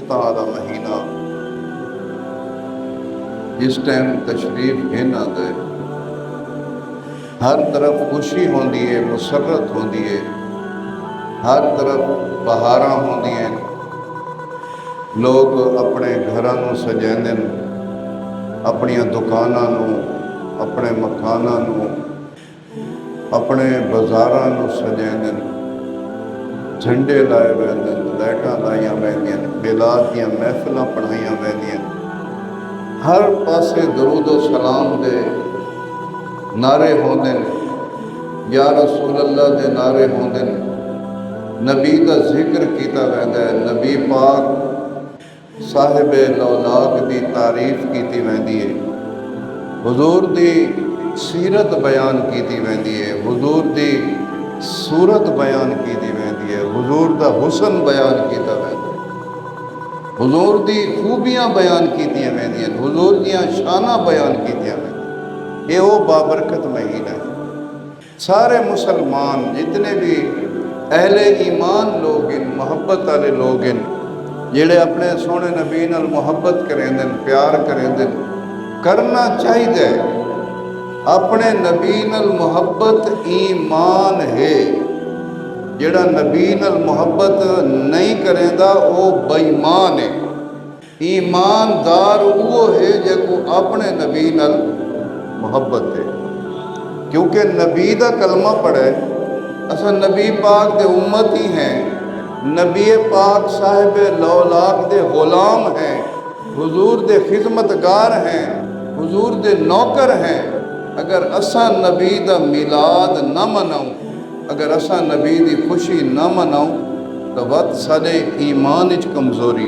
बरकतां वाला महीना जिस टाइम तशरीफ गिन आंदा है, हर तरफ खुशी होंदी है, मुसरत होंदी है, हर तरफ बहारां होंदियां, लोग अपने घरां नूं सजांदे ने, अपनियां दुकानां नूं, अपने मकानां नूं, अपने बाज़ारां नूं सजांदे ने, झंडे लाए वैंदे ने, लाइटां लाइयां वैंदियां ने, मिलाद दीयां महफिलां पढ़ाइयां वैंदियां ने, हर पासे दरूद व सलाम दे नारे होंदे ने, या रसूल अल्लाह दे नारे होंदे ने, नबी का जिक्र किया वैंदा है, नबी पाक साहिब लौलाक की तारीफ की वैंदी है, हुजूर दी सीरत बयान की वैंदी है, हुजूर दी सूरत बयान की वैंदी है, हुजूर दा हुसन बयान किया वैंदा है, हुजूर दी खूबियां बयान कीतियां वैंदियां, हुजूर दियां शानां बयान कीतियां वैंदियां। ये वो बाबरकत महीना है। सारे मुसलमान जितने भी अहले ईमान लोग इन, मुहब्बत वाले लोग इन, जेड़े अपने सोने नबी नाल मुहब्बत करेंदे न, प्यार करेंदे न, करना चाहिए। अपने नबी नाल मुहब्बत ईमान है। जेड़ा नबी नाल मुहब्बत नहीं करेंदा वो बेईमान है। ईमानदार वो है जो अपने नबी नाल मुहब्बत है, क्योंकि नबी दा कलमा पढ़े, असा नबी पाक दे उम्मत ही हैं, नबी पाक साहिब लौलाक दे गुलाम हैं, हुजूर दे खिदमतगार हैं, हुजूर दे नौकर हैं। अगर असा नबी दा मिलाद न मनाऊं, अगर असा नबी दी खुशी न मनाऊं, तो वत साडे ईमान विच कमजोरी